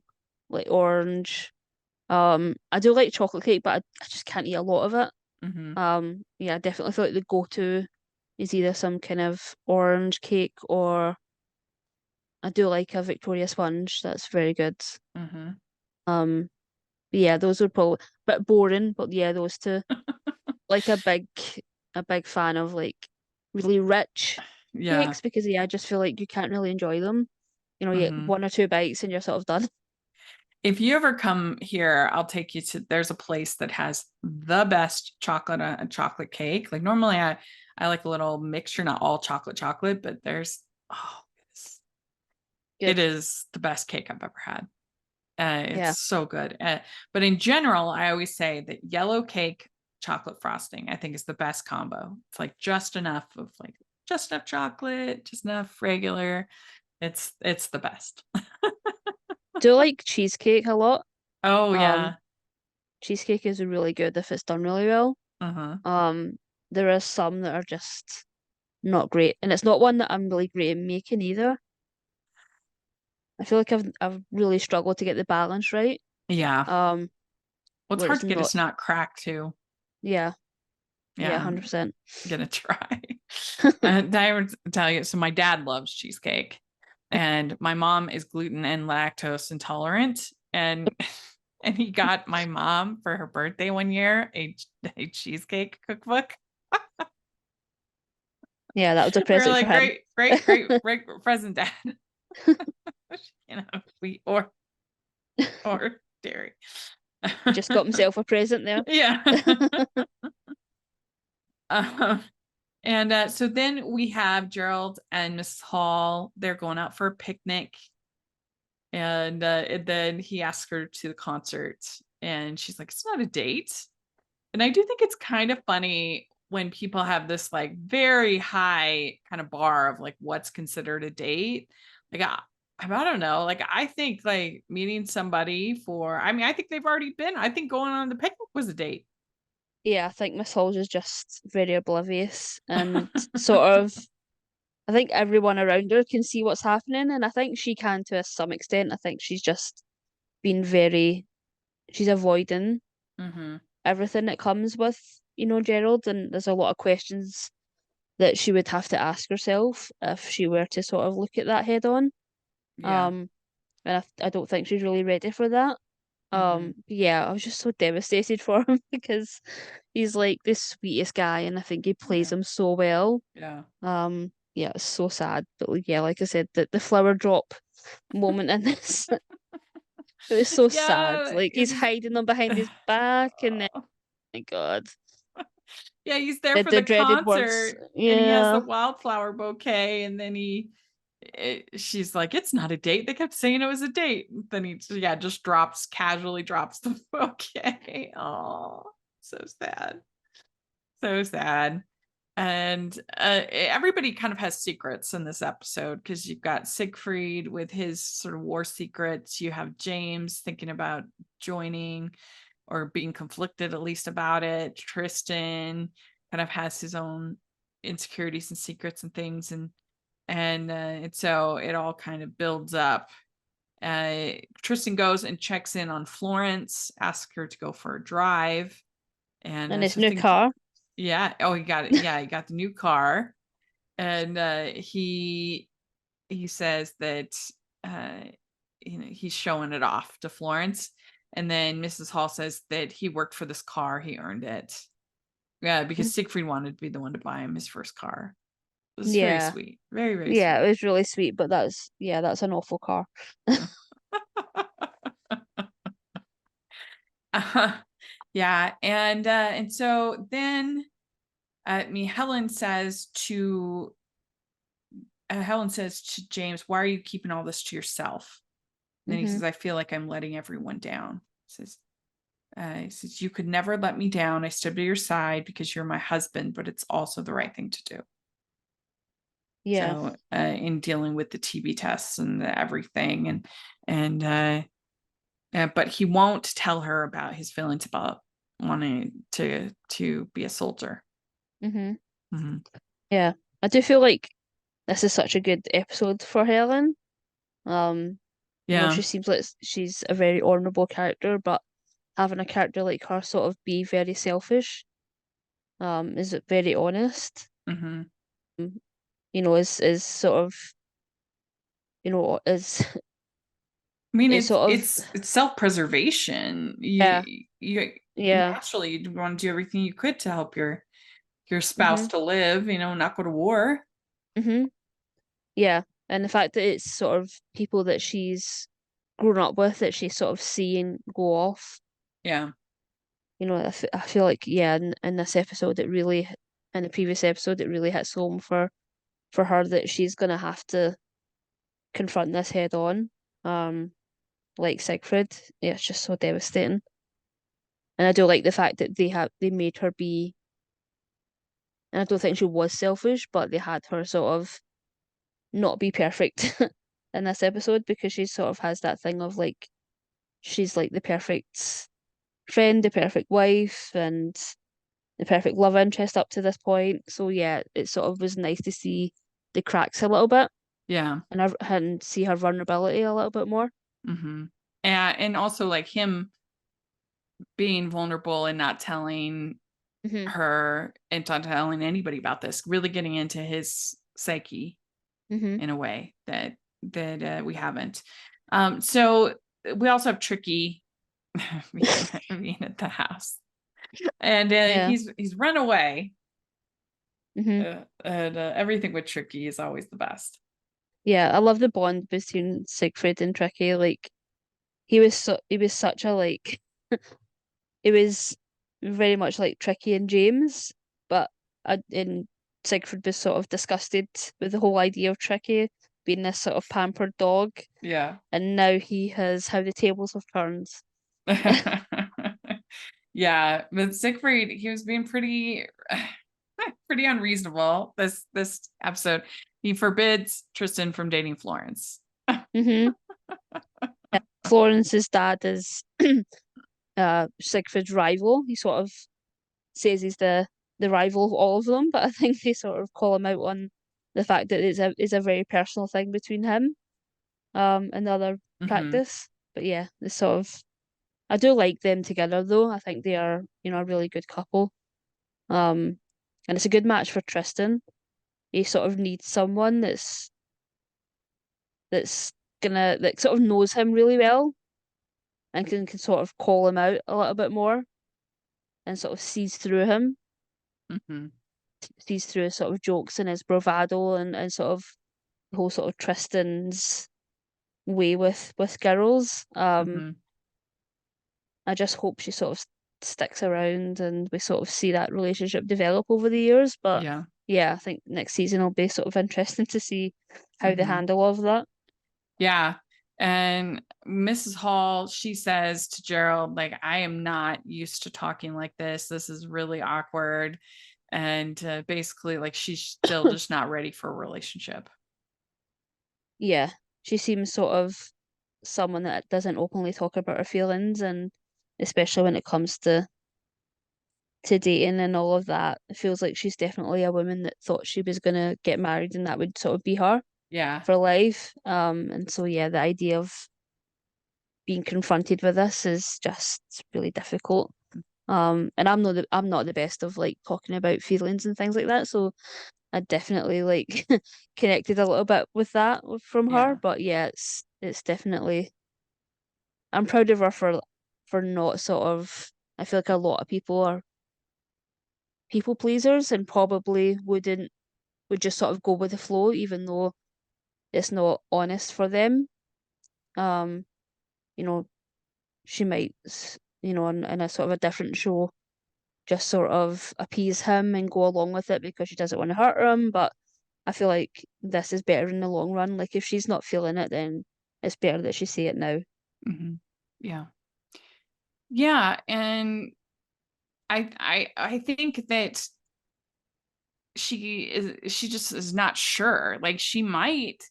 like orange. I do like chocolate cake, but I just can't eat a lot of it. Mm-hmm. Yeah, I definitely feel like the go-to is either some kind of orange cake or I do like a Victoria sponge. That's very good. Mm-hmm. Um, yeah, those would probably bit boring, but yeah, those two. Like a big fan of like really rich Yeah. cakes because yeah, I just feel like you can't really enjoy them. You know, you get Mm-hmm. one or two bites and you're sort of done. If you ever come here, I'll take you to, there's a place that has the best chocolate and chocolate cake. Like normally I like a little mixture, not all chocolate, but there's, oh, it Good. is the best cake I've ever had. It's Yeah. so good. But in general, I always say that yellow cake, chocolate frosting, I think is the best combo. It's like just enough of like just enough chocolate, just enough regular. It's the best. Do like cheesecake a lot. Oh Um, yeah. cheesecake is really good if it's done really well. Uh-huh. Um, there are some that are just not great, and it's not one that I'm really great at making either. I feel like I've really struggled to get the balance right. Yeah. Um, Well, it's where hard it's to get it not, to not crack too. yeah, yeah, Yeah, 100%. I'm gonna try. Did I ever tell you? So my dad loves cheesecake, and my mom is gluten and lactose intolerant, and and he got my mom for her birthday one year a cheesecake cookbook. Yeah, that was a We're present for like, him. great present, Dad. You know, we or dairy. He just got himself a present there. Yeah. Um, and so then we have Gerald and Mrs. Hall. They're going out for a picnic. And then he asks her to the concert. And she's like, it's not a date. And I do think it's kind of funny when people have this like very high kind of bar of like what's considered a date. Like, I don't know. Like, I think like meeting somebody for, I mean, I think they've already been, I think going on the picnic was a date. Yeah, I think Miss Halls is just very oblivious and sort of I think everyone around her can see what's happening, and I think she can to some extent. I think she's just been she's avoiding Mm-hmm. everything that comes with, you know, Gerald, and there's a lot of questions that she would have to ask herself if she were to sort of look at that head on. Yeah. Um, and I don't think she's really ready for that. Mm-hmm. Yeah, I was just so devastated for him because he's like the sweetest guy, and I think he plays Yeah. him so well. Yeah. Yeah, it's so sad, but like, yeah, like I said, the flower drop moment in this, it was so sad. Yeah. Like he's hiding them behind his back, and then, my God, Yeah, he's there for the the dreaded words. concert and he has the Yeah, wildflower bouquet and then she's like, it's not a date. They kept saying it was a date. Then he just casually drops the bouquet. Oh, so sad. So sad. And everybody kind of has secrets in this episode, because you've got Siegfried with his sort of war secrets. You have James thinking about joining, or being conflicted at least about it. Tristan kind of has his own insecurities and secrets and things, and so it all kind of builds up. Tristan goes and checks in on Florence, asks her to go for a drive, And his so new things. car. Yeah. Oh, he got it. Yeah, he got the new car, and he says that he's showing it off to Florence, and then Mrs. Hall says that he worked for this car, he earned it. Yeah, because Siegfried wanted to be the one to buy him his first car. It was very Yeah. sweet, very very Yeah, it sweet. was really sweet, but that's an awful car. Yeah, and so then Helen says to James, "Why are you keeping all this to yourself?" And then he Mhm. says, "I feel like I'm letting everyone down." He says, "You could never let me down. I stood by your side because you're my husband, but it's also the right thing to do." Yeah. So in dealing with the TB tests and everything, and but he won't tell her about his feelings about wanting to be a soldier. Mhm. Hmm. Yeah. I do feel like this is such a good episode for Helen. She Yeah. seems like she's a very honorable character, but having a character like her sort of be very selfish, is very honest. Hmm. Mm, is sort of, is I mean, is sort of, it's self-preservation. yeah, You yeah. naturally you'd want to do everything you could to help your spouse Mhm. to live, not go to war. Mhm. Yeah. And the fact that it's sort of people that she's grown up with, that she's sort of seeing go off. Yeah. I feel like, yeah, in this episode, in the previous episode, it really hits home for her that she's gonna have to confront this head on. Um, like Siegfried, yeah, it's just so devastating. And I do like the fact that they made her be, and I don't think she was selfish, but they had her sort of not be perfect in this episode, because she sort of has that thing of like she's like the perfect friend, the perfect wife, and the perfect love interest up to this point. So yeah, it sort of was nice to see the cracks a little bit, Yeah. and see her vulnerability a little bit more. Hmm. And also like him being vulnerable and not telling Hmm. her and not telling anybody about this, really getting into his psyche Hmm. in a way that we haven't. So we also have Tricky being at the house, and Yeah. he's run away. Hmm. And everything with Tricky is always the best. Yeah, I love the bond between Siegfried and Tricky. Like he was such a like it was very much like Tricky and James, but in Siegfried was sort of disgusted with the whole idea of Tricky being this sort of pampered dog, Yeah. and now he has how the tables have turned. Yeah, but Siegfried, he was being pretty pretty unreasonable this episode. He forbids Tristan from dating Florence. Hmm. Florence's dad is Siegfried's rival. He sort of says he's the rival of all of them, but I think they sort of call him out on the fact that it's a very personal thing between him and the other Hmm. practice. But yeah, it's sort of, I do like them together though. I think they are, a really good couple. Um, and it's a good match for Tristan. He sort of needs someone that's that sort of knows him really well and can sort of call him out a little bit more and sort of sees through him, Hmm. sees through his sort of jokes and his bravado and sort of the whole sort of Tristan's way with girls. Hmm. I just hope she sort of sticks around and we sort of see that relationship develop over the years. But Yeah. yeah, I think next season will be sort of interesting to see how they Hmm. handle all of that. Yeah. And Mrs. Hall, she says to Gerald, like, "I am not used to talking like this. This is really awkward." and basically like she's still just not ready for a relationship. Yeah, she seems sort of someone that doesn't openly talk about her feelings, and especially when it comes to dating and all of that, it feels like she's definitely a woman that thought she was gonna get married and that would sort of be her Yeah. for life. And so yeah, the idea of being confronted with this is just really difficult. And I'm not the best of like talking about feelings and things like that, so I definitely like connected a little bit with that from her. Yeah. But yeah, it's definitely, I'm proud of her for not sort of, I feel like a lot of people are people pleasers and probably would just sort of go with the flow even though it's not honest for them. Um, you know, she might in a sort of a different show just sort of appease him and go along with it because she doesn't want to hurt him. But I feel like this is better in the long run. Like if she's not feeling it, then it's better that she say it now. Mm-hmm. Yeah. Yeah. And I think that she just is not sure. Like she might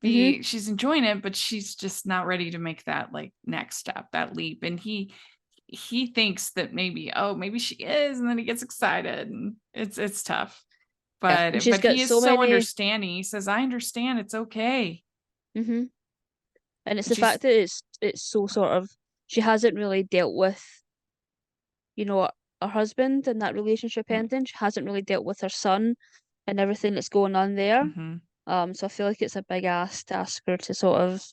Mm-hmm. be, she's enjoying it, but she's just not ready to make that like next step, that leap. And he thinks that maybe she is, and then he gets excited, and it's tough. Yeah. And she's But got he is so so many. understanding. He says, I understand, it's okay. Mm-hmm. And it's And the she's fact that it's so sort of, she hasn't really dealt with, you know, her husband and that relationship ending. She hasn't really dealt with her son and everything that's going on there. mm-hmm, So I feel like it's a big ask to ask her to sort of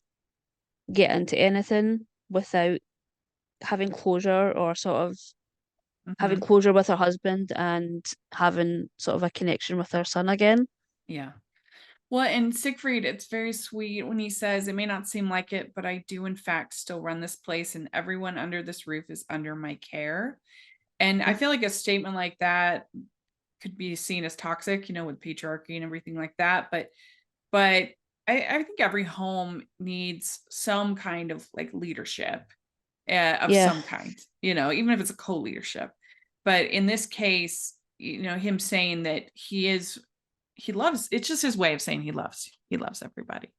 get into anything without having closure or sort of mm-hmm. having closure with her husband and having sort of a connection with her son again. Yeah. Well, and Siegfried, it's very sweet when he says, it may not seem like it, but I do in fact still run this place, and everyone under this roof is under my care. And I feel like a statement like that could be seen as toxic, with patriarchy and everything like that. But I think every home needs some kind of like leadership of Yeah. some kind, even if it's a co-leadership. But in this case, him saying that he loves, it's just his way of saying he loves everybody,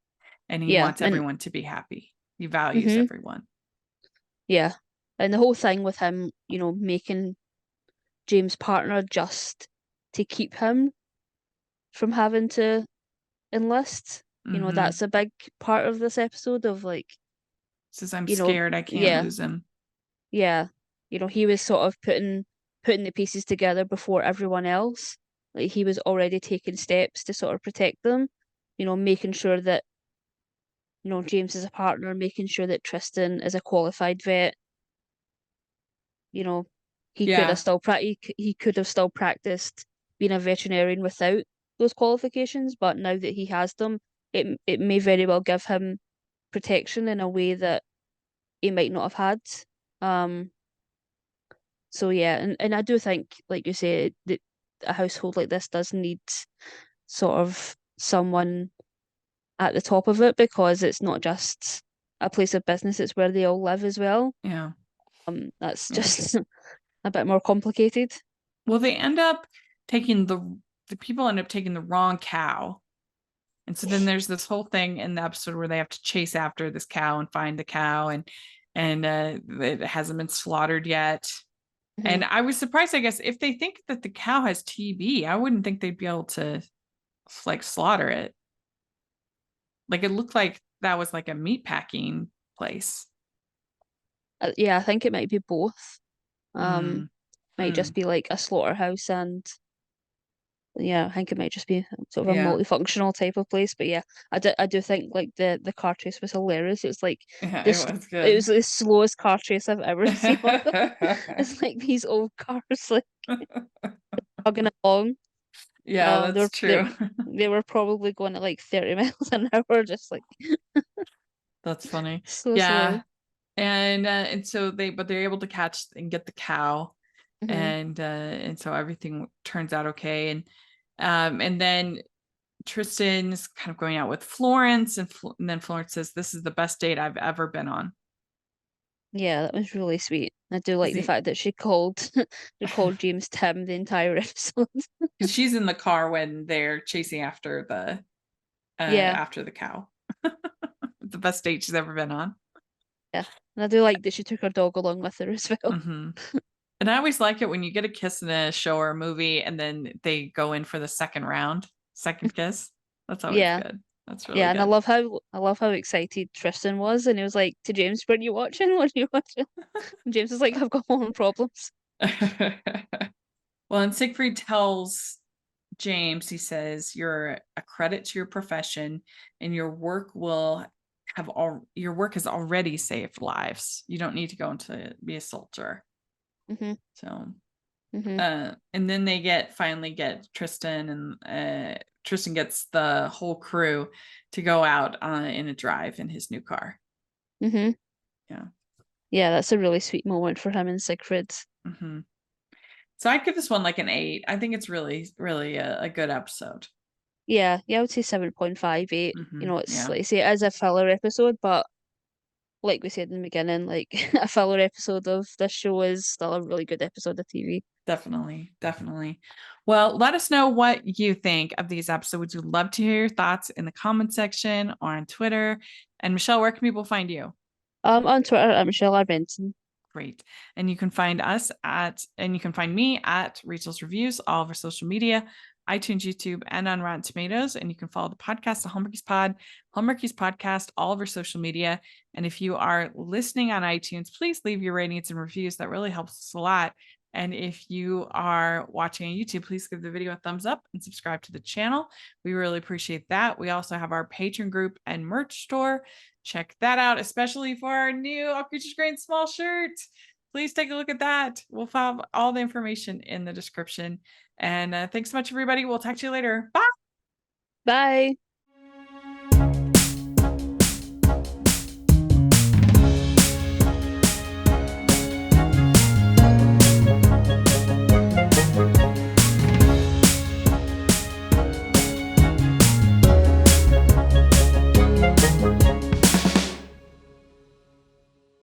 and he Yeah. wants And everyone to be happy. He values hmm everyone. yeah. And the whole thing with him, making James' partner just to keep him from having to enlist, Mm-hmm. that's a big part of this episode of like, Says, I'm you know, scared I can't yeah, lose him. yeah. He was sort of putting the pieces together before everyone else. Like he was already taking steps to sort of protect them, making sure that, James is a partner, making sure that Tristan is a qualified vet. You know, he could have Yeah. still he could have still practiced being a veterinarian without those qualifications, but now that he has them, it may very well give him protection in a way that he might not have had. Um, so yeah, and I do think, like you say, that a household like this does need sort of someone at the top of it because it's not just a place of business, it's where they all live as well. Yeah. That's Yeah. just a bit more complicated. Well, they end up taking the people end up taking the wrong cow. And so then there's this whole thing in the episode where they have to chase after this cow and find the cow, and it hasn't been slaughtered yet. Mhm. And I was surprised, I guess, if they think that the cow has TB, I wouldn't think they'd be able to like slaughter it. Like it looked like that was like a meat packing place. Yeah, I think it might be both. Mm. Might Hmm. just be like a slaughterhouse and yeah, I think it might just be sort of a Yeah. multifunctional type of place. But yeah, I do think like the car chase was hilarious. It's like Yeah, it this was it was good. the slowest car chase I've ever seen on them. It's like these old cars like chugging along. Yeah, They that's were they, true. they were probably going at like 30 miles an hour, just like That's funny. so Yeah. slow. And so they're able to catch and get the cow, Hmm. and so everything turns out okay. And then Tristan's kind of going out with Florence, and then Florence says, this is the best date I've ever been on. Yeah, that was really sweet. I do like the he- fact that she called she called James Tim the entire episode. she's in the car when they're chasing after Yeah, the cow. The best date she's ever been on. yeah. And I do like that she took her dog along with her as well. Hmm. And I always like it when you get a kiss in a show or a movie and then they go in for the second kiss. That's always Yeah, good. That's really yeah, and good. I love how excited Tristan was, and he was like to James, "Weren't you watching? What are you watching?" And James was like, "I've got my own problems." Well, and Siegfried tells James, he says, "You're a credit to your profession, and your work has already saved lives. You don't need to go into be a soldier." Hmm. So, Hmm. and then they finally get Tristan, and Tristan gets the whole crew to go out in a drive in his new car. Hmm. Yeah. Yeah, that's a really sweet moment for him and Siegfried. Hmm. So I'd give this one like an 8. I think it's really, really a good episode. Yeah, I would say 7.58. You know, it's Yeah, like I say it is a filler episode, but like we said in the beginning, like a filler episode of this show is still a really good episode of TV. definitely, definitely. Well, let us know what you think of these episodes. We'd love to hear your thoughts in the comment section or on Twitter. And Michelle, where can people find you? On Twitter, I'm Michelle R. Benson. Great. And you can find me at Rachel's Reviews, all of our social media, iTunes, YouTube, and on Rotten Tomatoes. And you can follow the podcast, the Hallmarkies Pod, Hallmarkies Podcast, all of our social media. And if you are listening on iTunes, please leave your ratings and reviews. That really helps us a lot. And if you are watching on YouTube, please give the video a thumbs up and subscribe to the channel. We really appreciate that. We also have our Patreon group and merch store. Check that out, especially for our new All Creatures Great and Small shirt. Please take a look at that. We'll have all the information in the description. And thanks so much, everybody. We'll talk to you later. Bye. Bye.